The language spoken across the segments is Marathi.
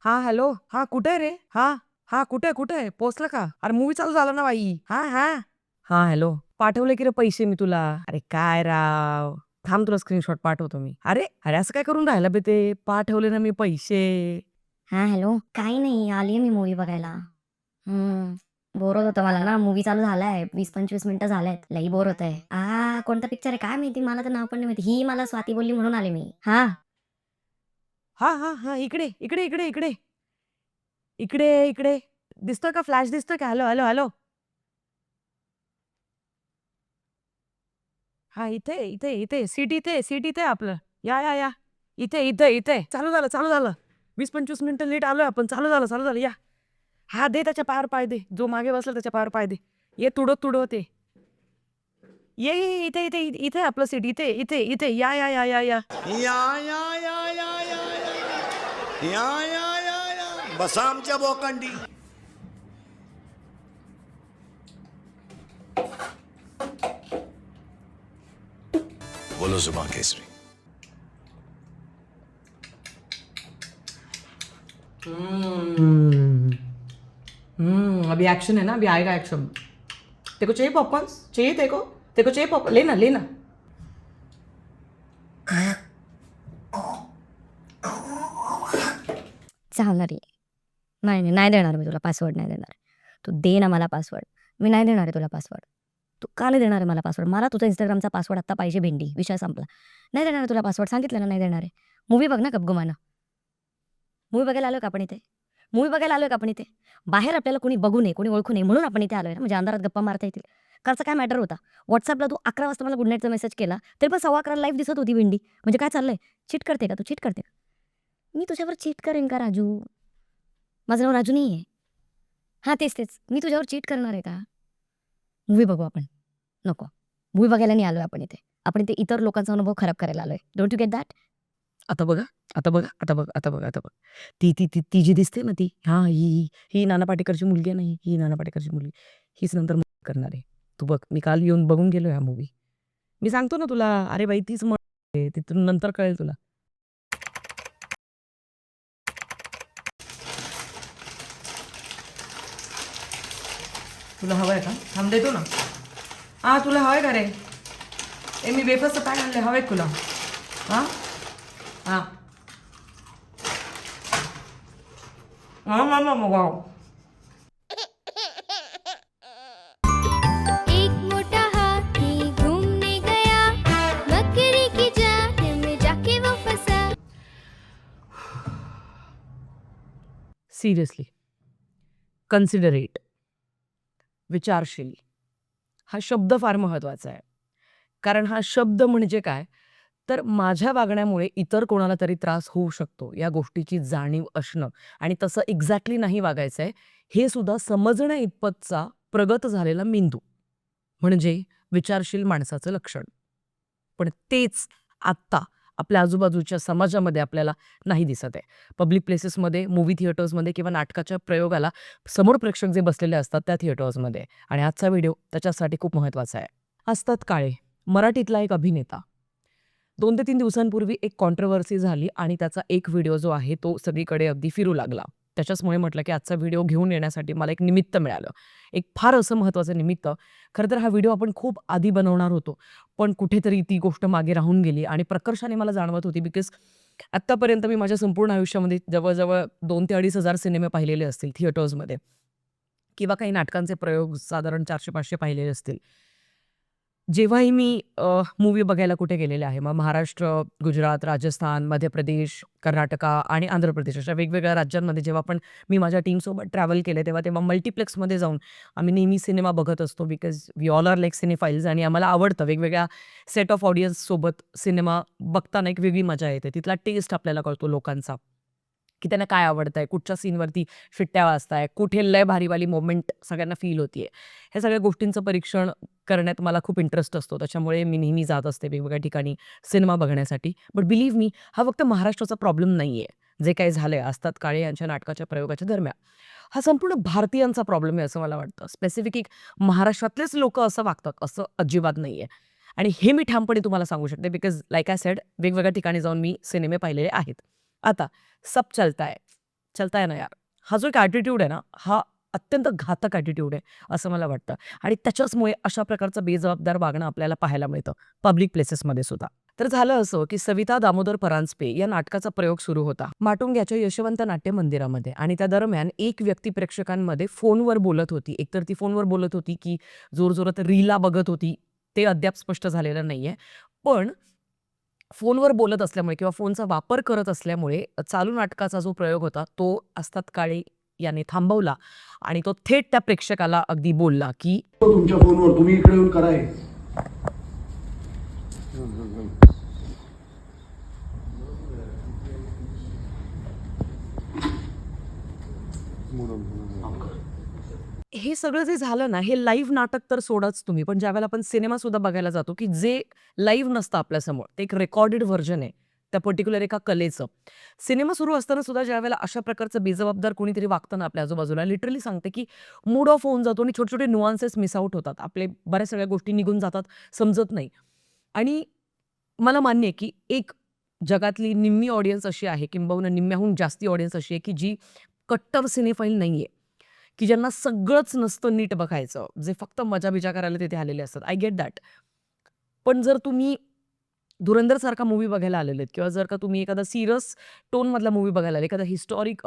हा हॅलो. हा कुठे आहे रे? हा हा कुठे कुठे आहे? पोहोचला का? अरे मूवी चालू झाला ना बाई. हा हा हा हॅलो. पाठवले की रे पैसे मी तुला. अरे काय राव. थांब तुला स्क्रीनशॉट पाठवतो मी. अरे अरे असं काय करून राहिला बे ते? पाठवले ना मी पैसे. हां, हॅलो. काही नाही, आलीये मी मूव्ही बघायला. बोर होत होतं मला ना, मूव्ही चालू झालाय. 20-25 मिनिटं झालेत. लई बोर होतंय. कोणता पिक्चर आहे काय माहिती? मला तर नाव पण नाही माहिती. ही मला स्वाती बोलली म्हणून आले मी. हां. हा हा हा इकडे इकडे इकडे इकडे इकडे इकडे दिसतोय का? फ्लॅश दिसतोय का? Hello hello hello. हा इथे इथे इथे सीट इथे आपलं. या या या इथे इथे इथे चालू झालं चालू झालं. 20-25 मिनिटं लेट आलोय आपण. चालू झालं या. हा दे त्याच्या पायावर पाय दे. जो मागे बसला त्याच्या पायावर पाय दे. ये तुडवत तुडवत ये. ये इथे इथे इथे आपलं सीट इथे इथे इथे या या या या या या या या या या या या या या बसा आमच्या बोकांडी. बोलो जुबान केसरी. अभी एक्शन है ना, अभी आएगा एक्शन. तेको चाहिए पॉपकॉर्न्स? चाहिए तेको चाहिए पॉपकॉर्न? लेना लेना. चालणार आहे. नाही, नाही, नाही देणार मी तुला पासवर्ड नाही देणार. तू दे ना मला पासवर्ड. मी नाही देणार आहे तुला पासवर्ड. तू का नाही देणार आहे मला पासवर्ड? मला तुझा Instagramचा पासवर्ड आत्ता पाहिजे भेंडी. विषय संपला. नाही देणार आहे तुला पासवर्ड. सांगितलं ना नाही देणार आहे. मूव्ही बघ ना गपगुमानं. मूव्ही बघायला आलोय का आपण इथे? मूव्ही बघायला आलोय का आपण इथे? बाहेर आपल्याला कोणी बघू नये, कोणी ओळखू नये म्हणून आपण इथे आलोय ना, म्हणजे अंधारात गप्पा मारता येतील. कालचा काय मॅटर होता? WhatsAppला तू 11 वाजता मला गुड नाईटचा मेसेज केला, तरी पण 11:15 लाईव्ह दिसत होती भेंडी. म्हणजे काय चाललंय? चीट करते का तू? चीट करते का? मी तुझ्यावर चीट करेन का राजू? माझं नाव राजू नाही आहे. हां, तेच, तेच. मी तुझ्यावर चीट करणार आहे का? मूव्ही बघू आपण. नको. मूव्ही बघायला नाही आलोय आपण इथे. आपण इथे इतर लोकांचा अनुभव खराब करायला आलोय. Don't you get that? आता बघा आता बघा आता बघ आता बघ आता बघ ती ती ती ती जी दिसते ना ती हा ही नाना पाटेकरची मुलगी आहे. नाही ही नाना पाटेकरची मुलगी. हीच नंतर करणार आहे. तू बघ मी काल येऊन बघून गेलो हा मूवी. मी सांगतो ना तुला. अरे बाई तीच तिथून नंतर कळेल तुला. तुला हवंय का? थांब देतो ना. हा तुला हवंय का रे? मी वेफर्सचं पॅक आणले. हवंय तुला? हा हा वाव. एक मोटा हाथी घूमने गया, बकरी की जान में जाके वो फंसा. सिरियसली कन्सिडरेट, विचारशील हा शब्द फार महत्वाचा आहे. कारण हा शब्द म्हणजे काय, तर माझ्या वागण्यामुळे इतर कोणाला तरी त्रास होऊ शकतो या गोष्टीची जाणीव असणं आणि तसं एक्झॅक्टली नाही वागायचंय हे सुद्धा समजण्या इतपतचा प्रगत झालेला मेंदू म्हणजे विचारशील माणसाचं लक्षण. पण तेच आत्ता आपल्या आजूबाजूच्या समाजामध्ये आपल्याला नाही दिसत आहे. पब्लिक प्लेसेसमध्ये, मूव्ही थिएटर्समध्ये किंवा नाटकाच्या प्रयोगाला समोर प्रेक्षक जे बसलेले असतात त्या थिएटर्समध्ये. आणि आजचा व्हिडिओ त्याच्यासाठी खूप महत्त्वाचा आहे. असतात काळे मराठीतला एक अभिनेता. 2 ते 3 दिवसांपूर्वी एक कॉन्ट्रोव्हर्सी झाली आणि त्याचा एक व्हिडिओ जो आहे तो सगळीकडे अगदी फिरू लागला. त्याच्याचमुळे म्हटलं की आजचा व्हिडिओ घेऊन येण्यासाठी मला एक निमित्त मिळालं. एक फार असं महत्त्वाचं निमित्त. खरं तर हा व्हिडिओ आपण खूप आधी बनवणार होतो. पण कुठेतरी ती गोष्ट मागे राहून गेली आणि प्रकर्षाने मला जाणवत होती बिकॉज आत्तापर्यंत मी माझ्या संपूर्ण आयुष्यामध्ये जवळ-जवळ 2 ते 2,500 सिनेमे पाहिलेले असतील थिएटर्समध्ये किंवा काही नाटकांचे प्रयोग साधारण 400-500 पाहिलेले असतील. जेव्हाही मी मूव्ही बघायला कुठे गेलेले आहे, मग महाराष्ट्र, गुजरात, राजस्थान, मध्य प्रदेश, कर्नाटका आणि आंध्र प्रदेश अशा वेगवेगळ्या राज्यांमध्ये जेव्हा पण मी माझ्या टीमसोबत ट्रॅव्हल केले, तेव्हा मल्टिप्लेक्समध्ये जाऊन आम्ही नेहमी सिनेमा बघत असतो because we all are like cinephiles आणि आम्हाला आवडतं वेगवेगळ्या सेट ऑफ ऑडियन्ससोबत सिनेमा बघताना एक वेगळी मजा येते. तिथला टेस्ट आपल्याला कळतो लोकांचा, की त्यांना काय आवडतंय, कुठच्या सीनवरती शिट्ट्या वाजताय, कुठे लय भारीवाली मोमेंट सगळ्यांना फील होतीये. ह्या सगळ्या गोष्टींचं परीक्षण करण्यात मला खूप इंटरेस्ट असतो. त्याच्यामुळे मी नेहमी जात असते वेगवेगळ्या ठिकाणी सिनेमा बघण्यासाठी. बट बिलीव्ह मी हा फक्त महाराष्ट्राचा प्रॉब्लेम नाहीये. जे काही झालंय असतात काळे यांच्या नाटकाच्या प्रयोगाच्या दरम्यान. हा संपूर्ण भारतीयांचा प्रॉब्लेम आहे असं मला वाटतं. स्पेसिफिक एक महाराष्ट्रातलेच लोकं असं वागतात असं अजिबात नाहीये. आणि हे मी ठामपणे तुम्हाला सांगू शकते बिकॉज लाइक आय सेड वेगवेगळ्या ठिकाणी जाऊन मी सिनेमे पाहिलेले आहेत. आता सब चलता है. चलता है ना यार. हा जो एक ॲटिट्यूड आहे ना, हा अत्यंत घातक ॲटिट्यूड आहे, असं मला वाटतं. आणि त्याच्याचमुळे अशा प्रकारचं बेजबाबदार वागणं आपल्याला पाहायला मिळतं पब्लिक प्लेसेसमध्ये सुद्धा. तर झालं असं, की सविता दामोदर परांजपे या नाटकाचा प्रयोग सुरू होता माटुंग्याच्या यशवंत नाट्य मंदिरामध्ये. आणि त्या दरम्यान एक व्यक्ती प्रेक्षकांमध्ये फोनवर बोलत होती. एकतर ती फोनवर बोलत होती, की जोरजोरात रीला बघत होती. ते अद्याप स्पष्ट झालेलं नाहीये. पण फोनवर बोलत असल्यामुळे किंवा फोनचा वापर करत असल्यामुळे चालू नाटकाचा जो प्रयोग होता तो असतात काळे याने थांबवला आणि तो थेट त्या प्रेक्षकाला अगदी बोलला, की तुमच्या फोनवर तुम्ही इकडे येऊन करा हे. हे सगळं जे झालं ना, हे लाईव्ह नाटक तर सोडाच तुम्ही, पण ज्यावेळेला आपण सिनेमा सुद्धा बघायला जातो, की जे लाईव्ह नसतं आपल्यासमोर, ते एक रेकॉर्डेड व्हर्जन आहे त्या पर्टिक्युलर एका कलेचं. सिनेमा सुरू असताना सुद्धा ज्यावेळेला अशा प्रकारचं बेजबाबदार कोणीतरी वागतं ना आपल्या आजूबाजूला, लिटरली सांगते, की मूड ऑफ होऊन जातो आणि छोटे-छोटे नुआन्सेस मिस आउट होतात. आपले बऱ्याच सगळ्या गोष्टी निघून जातात, समजत नाही. आणि मला मान्य आहे, की एक जगातली निम्मी ऑडियन्स अशी आहे, किंबहुना निम्म्याहून जास्ती ऑडियन्स अशी आहे, की जी कट्टर सिनेफाईल नाहीये. की ज्यांना सगळंच नसतं नीट बघायचं, जे फक्त मजा-बिजा करायला तिथे आलेले असतात. I get that. पण जर तुम्ही धुरंधरसारखा मूव्ही बघायला आलेलेत किंवा जर का तुम्ही एखादा सीरियस टोनमधला मूव्ही बघायला आले, एखादा हिस्टॉरिक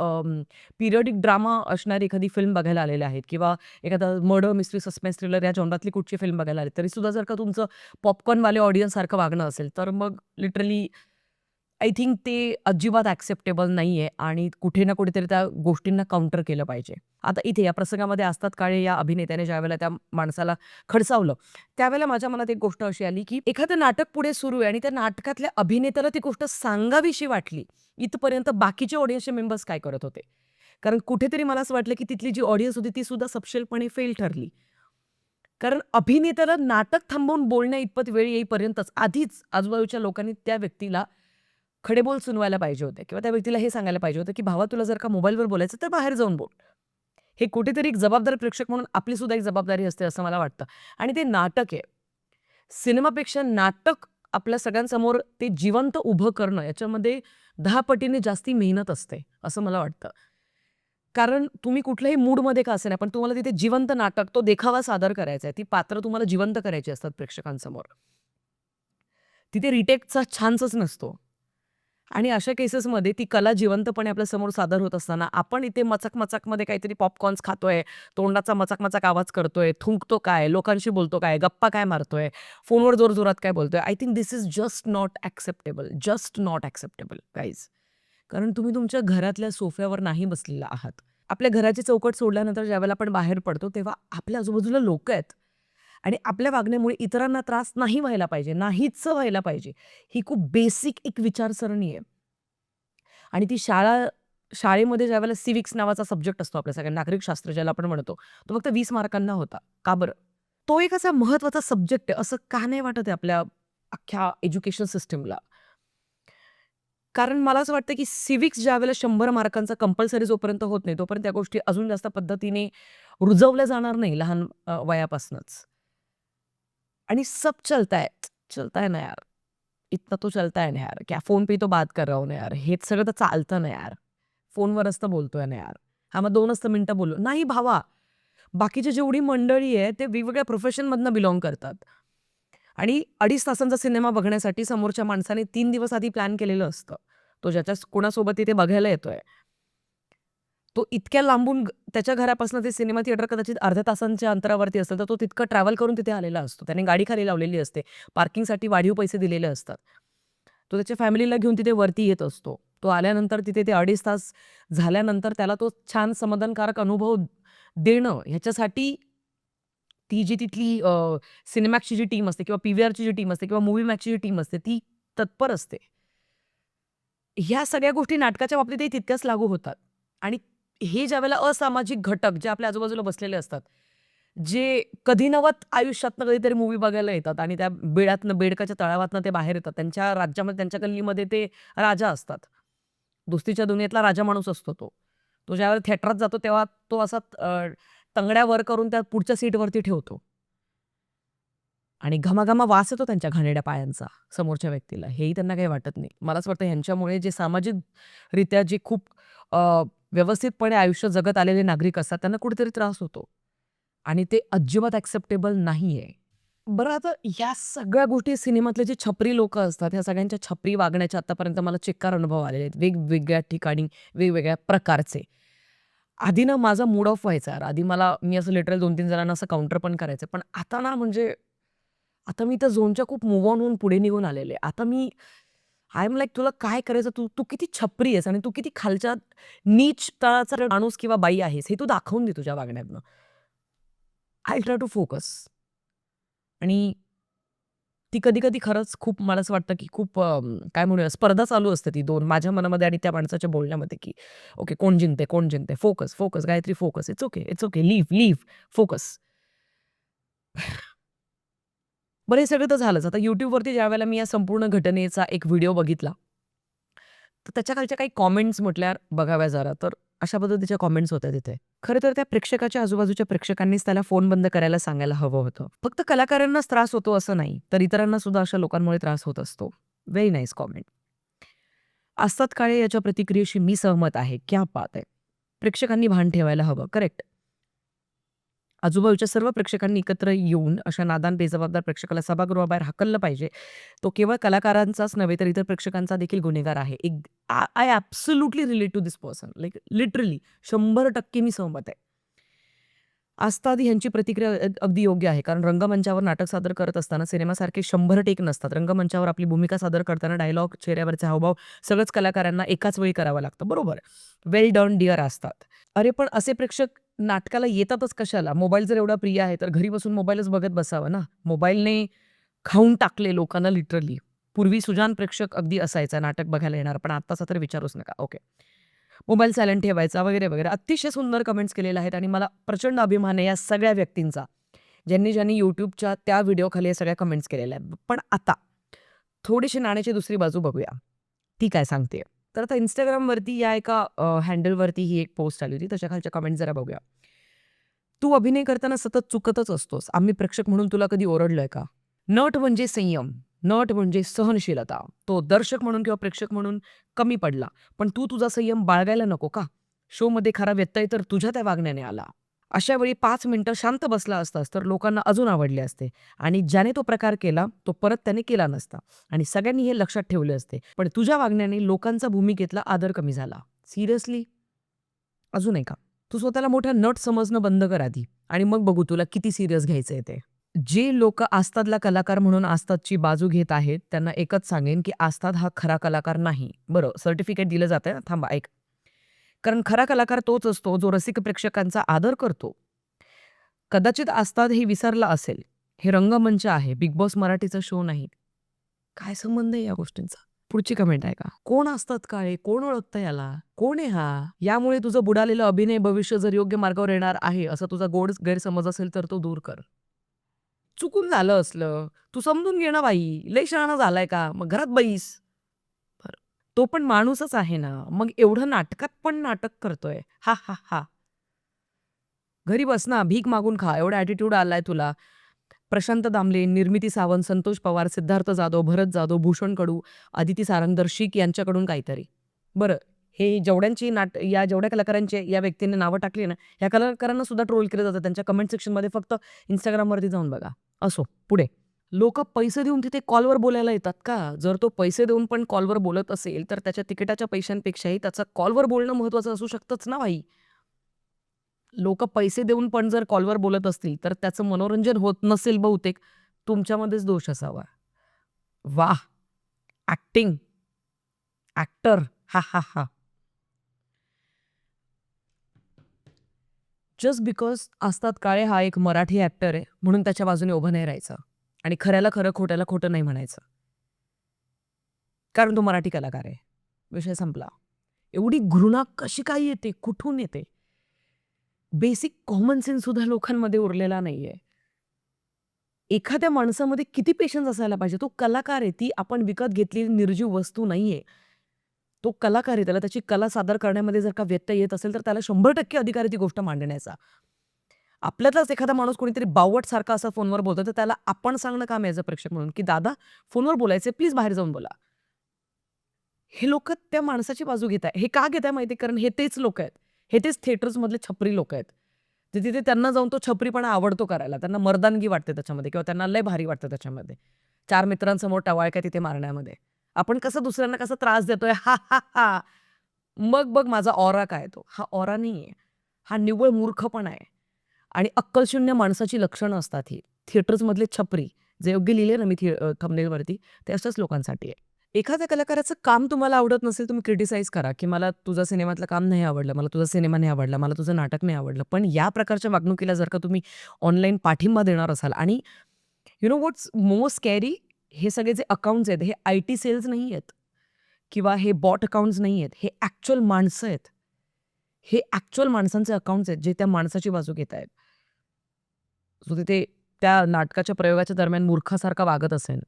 पिरियडिक ड्रामा असणारी एखादी फिल्म बघायला आलेले आहेत किंवा एखादा मर्डर, मिस्ट्री, सस्पेन्स, थ्रिलर या जॉनरातली कुठची फिल्म बघायला आली, तरीसुद्धा जर का तुमचं पॉपकॉर्नवाले ऑडियन्ससारखं वागणं असेल, तर मग लिटरली आय थिंक ते अजिबात ॲक्सेप्टेबल नाहीये आणि कुठे ना कुठेतरी त्या गोष्टींना काउंटर केलं पाहिजे. आता इथे या प्रसंगामध्ये असतात काळे या अभिनेत्याने ज्यावेळेला त्या माणसाला खडसावलं, त्यावेळेला माझ्या मनात एक गोष्ट अशी आली, की एखादं नाटक पुढे सुरू आहे आणि त्या नाटकातल्या अभिनेत्याला ती गोष्ट सांगावीशी वाटली. इथपर्यंत बाकीचे ऑडियन्सचे मेंबर्स काय करत होते? कारण कुठेतरी मला असं वाटलं, की तिथली जी ऑडियन्स होती ती सुद्धा सपशेलपणे फेल ठरली. कारण अभिनेत्याला नाटक थांबवून बोलण्या इतपत वेळ येईपर्यंतच आधीच आजूबाजूच्या लोकांनी त्या व्यक्तीला खडे बोल सुनवायला पाहिजे होते किंवा त्या व्यक्तीला हे सांगायला पाहिजे होतं, की भावा तुला जर का मोबाईलवर बोलायचं तर बाहेर जाऊन बोल. हे कुठेतरी एक जबाबदार प्रेक्षक म्हणून आपली सुद्धा एक जबाबदारी असते असं मला वाटतं. आणि ते नाटक आहे. सिनेमापेक्षा नाटक आपल्या सगळ्यांसमोर ते जिवंत उभं करणं याच्यामध्ये 10 पटीने जास्ती मेहनत असते असं मला वाटतं. कारण तुम्ही कुठल्याही मूडमध्ये का असेना, पण तुम्हाला तिथे जिवंत नाटक, तो देखावा सादर करायचा आहे. ती पात्र तुम्हाला जिवंत करायची असतात प्रेक्षकांसमोर. तिथे रिटेकचा चान्सच नसतो. आणि अशा केसेसमध्ये ती कला जिवंतपणे आपल्या समोर सादर होत असताना आपण इथे मचक-मचकमध्ये काहीतरी पॉपकॉर्न्स खातोय, तोंडाचा मचक-मचक आवाज करतोय, थुंकतो काय, लोकांशी बोलतो काय, गप्पा काय मारतोय, फोनवर जोरजोरात काय बोलतोय. I think this is just not acceptable. Just not acceptable guys. कारण तुम्ही तुमच्या घरातल्या सोफ्यावर नाही बसलेला आहात. आपल्या घराची चौकट सोडल्यानंतर ज्यावेळेला आपण बाहेर पडतो तेव्हा आपल्या आजूबाजूला लोकं आहेत. आणि आपल्या वागण्यामुळे इतरांना त्रास नाही व्हायला पाहिजे, नाहीच व्हायला पाहिजे. ही खूप बेसिक एक विचारसरणी आहे. आणि ती शाळेमध्ये ज्यावेळेला सिव्हिक्स नावाचा सब्जेक्ट असतो आपल्या सगळ्या नागरिक शास्त्र ज्याला आपण म्हणतो, तो फक्त 20 मार्कांना होता. का बरं? तो एक असा महत्त्वाचा सब्जेक्ट आहे असं का नाही वाटत आहे आपल्या अख्ख्या एज्युकेशन सिस्टमला? कारण मला असं वाटतं, की सिव्हिक्स ज्यावेळेला 100 मार्कांचा कंपल्सरी जोपर्यंत होत नाही, तोपर्यंत त्या गोष्टी अजून जास्त पद्धतीने रुजवल्या जाणार नाही लहान वयापासूनच. आणि सब चलता है ना यार, इतना तो चलता है ना यार, क्या फोन पे ही तो बात कर रहा हूँ ना यार, हेच सगळं तर चालतं ना यार, फोनवरच तर बोलतोय ना यार, हा मग 2च तर मिनिटं बोलू. नाही भावा, बाकीची जेवढी मंडळी आहे ते वेगवेगळ्या प्रोफेशनमधनं बिलॉंग करतात. आणि 2.5 तासांचा सिनेमा बघण्यासाठी समोरच्या माणसाने 3 दिवस आधी प्लॅन केलेलं असतं. तो ज्याच्या कोणासोबत तिथे बघायला येतोय, तो इतक्या लांबून त्याच्या घरापासून ते सिनेमा थिएटर कदाचित अर्ध्या तासांच्या अंतरावरती असेल, तर तो तितकं ट्रॅव्हल करून तिथे आलेला असतो. त्याने गाडी खाली लावलेली असते. पार्किंगसाठी वाढीव पैसे दिलेले असतात. तो त्याच्या फॅमिलीला घेऊन तिथे वरती येत असतो. तो आल्यानंतर तिथे ते 2.5 तास झाल्यानंतर त्याला तो छान समाधानकारक अनुभव देणं ह्याच्यासाठी ती जी तिथली सिनेमॅक्सची जी टीम असते किंवा पी-व्ही-आरची जी टीम असते किंवा मूव्ही मॅक्सची जी टीम असते ती तत्पर असते. ह्या सगळ्या गोष्टी नाटकाच्या बाबतीतही तितक्याच लागू होतात. आणि हे ज्यावेळेला असामाजिक घटक जे आपल्या आजूबाजूला बसलेले असतात, जे कधी नवत आयुष्यातनं कधीतरी मूव्ही बघायला येतात आणि त्या बेडकाच्या तळावातनं ते बाहेर येतात. त्यांच्या राज्यामध्ये, त्यांच्या गल्लीमध्ये ते राजा असतात. दोस्तीच्या दुनियेतला राजा माणूस असतो तो. तो ज्यावेळेला थिएटरात जातो तेव्हा तो असा तंगड्या वर करून त्या पुढच्या सीटवरती ठेवतो. आणि घमाघमा वास येतो त्यांच्या घाणेरड्या पायांचा समोरच्या व्यक्तीला. हेही त्यांना काही वाटत नाही. मला असं वाटतं ह्यांच्यामुळे जे सामाजिकरित्या जे खूप व्यवस्थितपणे आयुष्य जगत आलेले नागरिक असतात त्यांना कुठेतरी त्रास होतो आणि ते अजिबात ॲक्सेप्टेबल नाहीये. बरं आता ह्या सगळ्या गोष्टी सिनेमातले जे छपरी लोकं असतात, ह्या सगळ्यांच्या छपरी वागण्याचे आतापर्यंत मला चिक्कार अनुभव आलेले आहेत. वेगवेगळ्या ठिकाणी, वेगवेगळ्या प्रकारचे. आधी ना माझा मूड ऑफ व्हायचा यार. आधी मी असं लिटरली 2-3 जणांना असं काउंटर पण करायचं. पण आता ना म्हणजे आता मी त्या झोनच्या खूप मूव्ह ऑन होऊन पुढे निघून आलेले. आता मी आय एम लाइक तुला काय करायचं? तू तू किती छपरी आहेस आणि तू किती खालच्या नीच तळाचा माणूस किंवा बाई आहेस, हे तू दाखवून दे तुझ्या वागण्यातनं. I try to focus. आणि ती कधी-कधी खरंच खूप मला असं वाटतं, की खूप काय म्हणूया स्पर्धा चालू असते ती 2 माझ्या मनामध्ये आणि त्या माणसाच्या बोलण्यामध्ये, की ओके कोण जिंकते, कोण जिंकते? Focus, focus, Gayatri focus. It's okay, it's okay. Leave, focus. बरं हे सगळं तर झालंच. आता YouTubeवरती ज्यावेळेला मी या संपूर्ण घटनेचा एक व्हिडिओ बघितला, तर त्याच्या खालच्या काही कॉमेंट्स म्हटल्या बघाव्या जरा, तर अशा पद्धतीच्या कॉमेंट्स होत्या तिथे. खरं तर त्या प्रेक्षकाच्या आजूबाजूच्या प्रेक्षकांनीच त्याला फोन बंद करायला सांगायला हवं होतं. फक्त कलाकारांनाच त्रास होतो असं नाही, तर इतरांना सुद्धा अशा लोकांमुळे त्रास होत असतो. Very nice comment. असतात काळे याच्या प्रतिक्रियेशी मी सहमत आहे. क्या बात है! प्रेक्षकांनी भान ठेवायला हवं. करेक्ट. आजूबाजूच्या सर्व प्रेक्षकांनी एकत्र येऊन अशा नादान बेजबाबदार प्रेक्षकाला सभागृहाबाहेर हाकललं पाहिजे. तो केवळ कलाकारांचाच नव्हे तर इतर प्रेक्षकांचा देखील गुन्हेगार आहे. I absolutely relate to this person. Like literally 100% मी सहमत आहे. आस्ताद ह्यांची प्रतिक्रिया अगदी योग्य आहे. कारण रंगमंचावर नाटक सादर करत असताना सिनेमासारखे 100 टेक नसतात. रंगमंचावर आपली भूमिका सादर करताना डायलॉग, चेहऱ्यावरचे हावभाव सगळंच कलाकारांना एकाच वेळी करावं लागतं. बरोबर. वेल डन डिअर आस्ताद. अरे पण असे प्रेक्षक नाटकाला येतातच कशाला? मोबाईल जर एवढा प्रिय आहे तर घरी बसून मोबाईलच बघत बसावं ना. मोबाईलने खाऊन टाकले लोकांना लिटरली. पूर्वी सुजाण प्रेक्षक अगदी असायचा नाटक बघायला येणार, पण आत्ताचा तर विचारूच नका. ओके. मोबाईल सायलेंट ठेवायचा वगैरे, वगैरे. अतिशय सुंदर कमेंट्स केलेल्या आहेत आणि मला प्रचंड अभिमान आहे या सगळ्या व्यक्तींचा, ज्यांनी YouTubeच्या त्या व्हिडिओखाली या सगळ्या कमेंट्स केलेल्या आहेत. पण आता थोडीशी नाण्याची दुसरी बाजू बघूया. ती काय सांगते? तर आता Instagramवरती या एका हँडलवरती ही एक पोस्ट आली होती. त्याच्या खालच्या कमेंट्स जरा बघूया. तू अभिनय करताना सतत चुकतच असतोस. आम्ही प्रेक्षक म्हणून तुला कधी ओरडलोय का? नट म्हणजे संयम, नट म्हणजे सहनशीलता. तो दर्शक म्हणून किंवा प्रेक्षक म्हणून कमी पडला. पण तू तुझा संयम बाळगायला नको का? शोमध्ये खरा व्यत्यय तर तुझ्या त्या वागण्याने आला. अशा वेळी 5 मिनिटं शांत बसला असतास तर लोकांना अजून आवडले असते आणि ज्याने तो प्रकार केला तो परत त्याने केला नसता आणि सगळ्यांनी हे लक्षात ठेवले असते. पण तुझ्या वागण्याने लोकांचा भूमिकेतला आदर कमी झाला. सिरियसली? अजून का? तू स्वतःला मोठा नट समजणं बंद कर आधी आणि मग बघू तुला किती सिरियस घ्यायचंय ते. जे लोक आस्तादला कलाकार म्हणून आस्तादची बाजू घेत आहेत त्यांना एकच सांगेन की आस्ताद हा खरा कलाकार नाही. बरं सर्टिफिकेट दिलं जातंय ना, थांबा ऐक. कारण खरा कलाकार तोच असतो जो रसिक प्रेक्षकांचा आदर करतो. कदाचित आस्ताद हे विसरला असेल. हे रंगमंच आहे, बिग बॉस मराठीचा शो नाही. काय संबंध आहे या गोष्टींचा? पुढची कमेंट आहे का? कोण असतात काळे? कोण ओळखतं याला? कोण आहे हा? यामुळे तुझं बुडालेलं अभिनय भविष्य जर योग्य मार्गावर येणार आहे असा तुझा गोड गैरसमज असेल तर तो दूर कर. चुकून झालं असलं, तू समजून घे ना बाई. लय शहाणा झालाय का? मग घरात बैस. बरं. तो पण माणूसच आहे ना. मग एवढं नाटकात पण नाटक करतोय. हा, हा, हा. घरी बस ना, भीक मागून खा. एवढा ॲटिट्यूड आलाय तुला. प्रशांत दामले, निर्मिती सावंत, संतोष पवार, सिद्धार्थ जाधव, भरत जाधव, भूषण कडू, अदिती सारंगधर, शिक यांच्याकडून काहीतरी. बरं, हे जेवढ्यांची या जेवढ्या कलाकारांची या व्यक्तीने नावं टाकली ना, ह्या कलाकारांना सुद्धा ट्रोल केलं जातं. त्यांच्या कमेंट सेक्शनमध्ये फक्त Instagramवरती जाऊन बघा. असो, पुढे. लोकं पैसे देऊन तिथे कॉलवर बोलायला येतात का? जर तो पैसे देऊन पण कॉलवर बोलत असेल, तर त्याच्या तिकिटाच्या पैशांपेक्षाही त्याचं कॉलवर बोलणं महत्त्वाचं असू शकतंच ना भाई. लोकं पैसे देऊन पण जर कॉलवर बोलत असतील, तर त्याचं मनोरंजन होत नसेल बहुतेक. तुमच्यामध्येच दोष असावा. वाह! Acting, actor. हा, हा, हा. जस्ट बिकॉज आस्ताद काळे हा एक मराठी ॲक्टर आहे म्हणून त्याच्या बाजूने उभं नाही राहायचं आणि खऱ्याला खरं, खोट्याला खोटं नाही म्हणायचं. कारण तो मराठी कलाकार आहे. विषय संपला. एवढी घृणा कशी काय येते? कुठून येते? बेसिक कॉमन सेन्स सुद्धा लोकांमध्ये उरलेला नाहीये. एखाद्या माणसामध्ये किती पेशन्स असायला पाहिजे? तो कलाकार आहे. ती आपण विकत घेतलेली निर्जीव वस्तू नाहीये. तो कलाकार आहे. त्याला त्याची कला सादर करण्यामध्ये जर का व्यत्यय येत असेल तर त्याला 100% अधिकार आहे ती गोष्ट मांडण्याचा. आपल्यातलाच एखादा माणूस कोणीतरी बावटसारखा असा फोनवर बोलतो तर त्याला आपण सांगणं काम आहे ॲज अ प्रेक्षक म्हणून, की दादा फोनवर बोलायचंय प्लीज बाहेर जाऊन बोला. हे लोक त्या माणसाची बाजू घेत आहे. हे का घेत आहे माहिती आहे? कारण हे तेच लोक आहेत. हे तेच थिएटर्समधले छपरी लोक आहेत. ते तिथे त्यांना जाऊन तो छपरीपणा आवडतो करायला. त्यांना मर्दानगी वाटते त्याच्यामध्ये किंवा त्यांना लय भारी वाटतं त्याच्यामध्ये. 4 मित्रांसमोर टवाळक्या तिथे मारण्यामध्ये. आपण कसं दुसऱ्यांना कसा त्रास देतोय, हा, हा, हा. मग बघ माझा ऑरा काय तो. हा ऑरा नाहीये. हा निव्वळ मूर्खपणा आहे. आणि अक्कलशून्य माणसाची लक्षणं असतात ही. थिएटर्समधले छपरी जे योग्य लिहिले ना मी थंबनेलवरती, ते अशाच लोकांसाठी आहे. एखाद्या कलाकाराचं काम तुम्हाला आवडत नसेल, तुम्ही क्रिटिसाइज करा, की मला तुझं सिनेमातलं काम नाही आवडलं, मला तुझा सिनेमा नाही आवडला, मला तुझं नाटक नाही आवडलं. पण या प्रकारच्या वागणुकीला जर का तुम्ही ऑनलाईन पाठिंबा देणार असाल आणि you know what's more scary, हे सगळे जे अकाउंट्स आहेत, हे आय-टी सेल्स नाही आहेत किंवा हे बॉट अकाउंट्स नाही आहेत. हे ॲक्चुअल माणसं आहेत. हे ॲक्चुअल माणसांचे अकाउंट्स आहेत, जे त्या माणसाची बाजू घेत आहेत. सो तिथे त्या नाटकाच्या प्रयोगाच्या दरम्यान मूर्खासारखा वागत असेल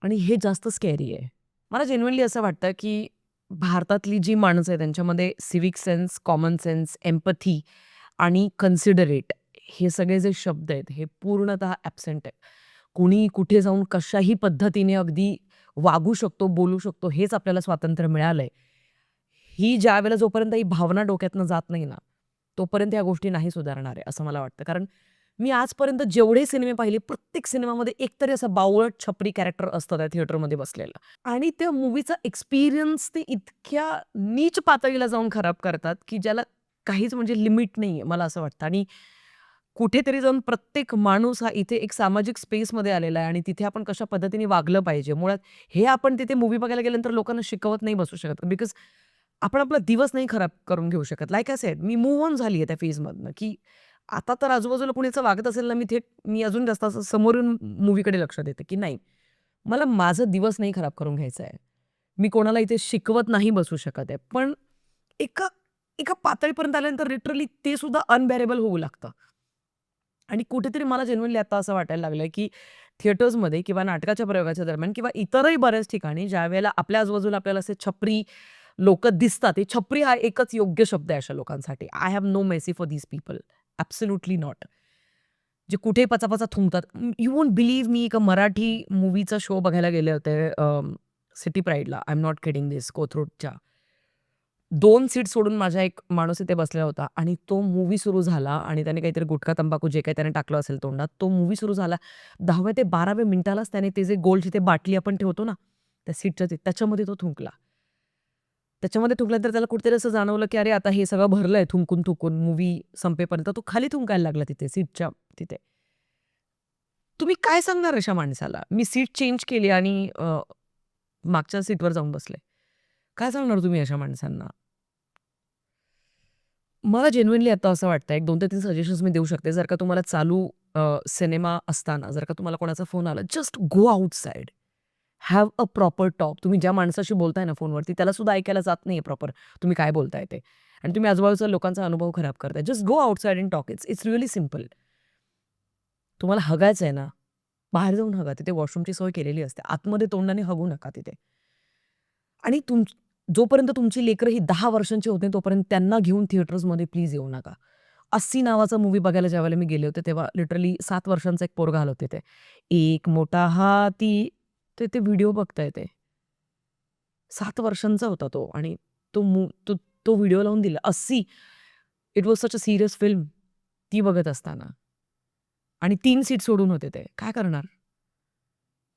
आणि हे जास्त स्कॅरी आहे. मला जेन्युइनली असं वाटतं, की भारतातली जी माणसं आहेत त्यांच्यामध्ये civic sense, common sense, empathy आणि कन्सिडरेट हे सगळे जे शब्द आहेत, हे पूर्णतः ॲब्सेंट आहेत. कुणी कुठे जाऊन कशाही पद्धतीने अगदी वागू शकतो, बोलू शकतो, हेच आपल्याला स्वातंत्र्य मिळालंय. ही ज्यावेळेला जोपर्यंत ही भावना डोक्यातनं जात नाही ना, तोपर्यंत या गोष्टी नाही सुधारणार आहे, असं मला वाटतं. कारण मी आजपर्यंत जेवढे सिनेमे पाहिले, प्रत्येक सिनेमामध्ये एकतरी असा बावळट छपरी कॅरेक्टर असतं त्या थिएटरमध्ये बसलेलं. आणि त्या मूव्हीचा एक्सपिरियन्स ते इतक्या नीच पातळीला जाऊन खराब करतात, की ज्याला काहीच म्हणजे लिमिट नाहीये, मला असं वाटतं. आणि कुठेतरी जाऊन प्रत्येक माणूस हा इथे एक सामाजिक स्पेसमध्ये आलेला आहे आणि तिथे आपण कशा पद्धतीने वागलं पाहिजे. मुळात हे आपण तिथे मूव्ही बघायला गेल्यानंतर लोकांना शिकवत नाही बसू शकत. बिकॉज आपण आपला दिवस नाही खराब करून घेऊ शकत. Like I said, me move on झाली आहे त्या फेजमधनं, की आता तर आजूबाजूला कुणी असं वागत असेल ना, मी अजून जास्त असं समोरून मूव्हीकडे लक्ष देते, की नाही, मला माझा दिवस नाही खराब करून घ्यायचा आहे. मी कोणाला इथे शिकवत नाही बसू शकत आहे. पण एका एका पातळीपर्यंत आल्यानंतर लिटरली ते सुद्धा अनबेरेबल होऊ लागतं. आणि कुठेतरी मला जेन्युइनली आता असं वाटायला लागलंय, की थिएटर्समध्ये किंवा नाटकाच्या प्रयोगाच्या दरम्यान किंवा इतरही बऱ्याच ठिकाणी ज्यावेळेला आपल्या आजूबाजूला आपल्याला असे छपरी लोकं दिसतात, हे छपरी हा एकच योग्य शब्द आहे अशा लोकांसाठी. I have no mercy for these people. Absolutely not. जे कुठेही पचापचा थुंकतात. यू वोंट बिलीव्ह मी एका मराठी मूव्हीचा शो बघायला गेले होते सिटी प्राईडला. I am not kidding this, कोथरूडच्या. 2 सीट सोडून माझा एक माणूस इथे बसलेला होता आणि तो मूव्ही सुरू झाला आणि त्याने काहीतरी गुटखा, तंबाखू जे काही त्याने टाकलं असेल तोंडात, तो मूव्ही सुरू झाला. 10व्या ते 12व्या मिनिटालाच त्याने ते जे गोलची ते बाटली आपण ठेवतो ना, त्या सीटच्या त्याच्यामध्ये तो थुंकला. त्याच्यामध्ये थुंकल्यानंतर त्याला कुठेतरी असं जाणवलं, की अरे आता हे सगळं भरलंय थुंकून मूव्ही संपेपर्यंत. तो खाली थुंकायला लागला तिथे सीटच्या तिथे. तुम्ही काय सांगणार अशा माणसाला? मी सीट चेंज केली आणि मागच्या सीटवर जाऊन बसले. काय सांगणार तुम्ही अशा माणसांना? मला जेन्युइनली आता असं वाटतंय, एक 2 ते 3 सजेशन्स मी देऊ शकते. जर का तुम्हाला चालू सिनेमा असताना जर का तुम्हाला कोणाचा फोन आला, just go outside. Have a proper talk. तुम्ही ज्या माणसाशी बोलताय ना फोनवरती, त्याला सुद्धा ऐकायला जात नाहीये प्रॉपर तुम्ही काय बोलताय ते. आणि तुम्ही आजूबाजूच्या लोकांचा अनुभव खराब करताय. Just go outside and talk. It's really simple. तुम्हाला हगायचंय ना, बाहेर जाऊन हगा. तिथे वॉशरूमची सोय केलेली असते. आतमध्ये तोंडाने हगू नका तिथे. आणि जोपर्यंत तुमची लेकरं ही 10 वर्षांची होत नाही, तोपर्यंत त्यांना घेऊन थिएटर्समध्ये प्लीज येऊ नका. 80 नावाचा मूव्ही बघायला ज्यावेळेला मी गेले होते, तेव्हा लिटरली 7 वर्षांचा एक पोरगा आला होता तिथे. एक मोठा हाती, ते व्हिडिओ बघताय ते. 7 वर्षांचा होता तो आणि तो व्हिडिओ लावून दिला. 80. It was such a serious film. ती बघत असताना. आणि 3 सीट सोडून होते ते. काय करणार?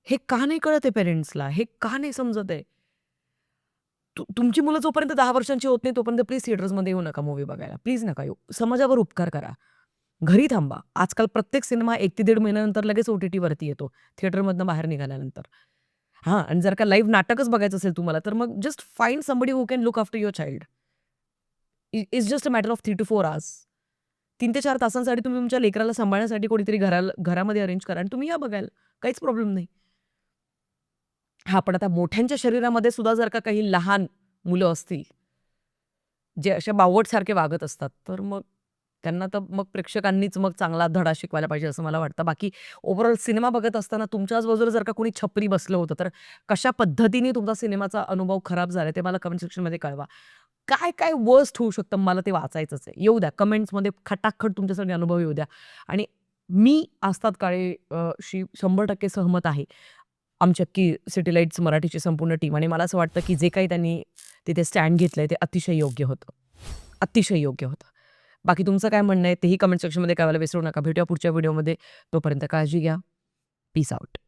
हे का नाही कळत आहे पेरेंट्सला? हे का नाही समजत आहे? तुमची मुलं जोपर्यंत 10 वर्षांची होत नाही, तोपर्यंत प्लीज थिएटर्समध्ये येऊ नका मूव्ही बघायला. प्लीज नका येऊ. समाजावर उपकार करा. घरी थांबा. आजकाल प्रत्येक सिनेमा 1 ते 1.5 महिन्यानंतर लगेच OTTवरती येतो, थिएटरमधनं बाहेर निघाल्यानंतर. हां, आणि जर का लाईव्ह नाटकच बघायचं असेल तुम्हाला, तर मग just find somebody who can look after your child. It's just a matter of 3 to 4 hours. 3 ते 4 तासांसाठी तुम्ही तुमच्या लेकराला सांभाळण्यासाठी कोणीतरी घरामध्ये अरेंज करा आणि तुम्ही या बघायला. काहीच प्रॉब्लेम नाही. हां, पण आता मोठ्यांच्या शरीरामध्ये सुद्धा जर का काही लहान मुलं असतील, जे अशा बावळटसारखे वागत असतात, तर मग त्यांना तर मग प्रेक्षकांनीच मग चांगला धडा शिकवायला पाहिजे असं मला वाटतं. बाकी ओव्हरऑल सिनेमा बघत असताना तुमच्याच बाजूला जर का कोणी छपरी बसलं होतं, तर कशा पद्धतीने तुमचा सिनेमाचा अनुभव खराब झालाय ते मला कमेंट सेक्शनमध्ये कळवा. काय वर्स्ट होऊ शकतं मला ते वाचायचंच आहे. येऊ द्या कमेंट्समध्ये खटाखट तुमचे सगळे अनुभव येऊ द्या. आणि मी आस्ताद काळे शी 100% सहमत आहे. आमची अख्खी सिटी लाईट्स मराठीची संपूर्ण टीम. आणि मला असं वाटतं की जे काही त्यांनी तिथे स्टँड घेतलंय ते अतिशय योग्य होतं. अतिशय योग्य होतं. बाकी तुमचं काय म्हणणं आहे तेही कमेंट सेक्शनमध्ये कळवायला विसरू नका. भेटूया पुढच्या व्हिडिओमध्ये. तोपर्यंत काळजी घ्या. Peace out.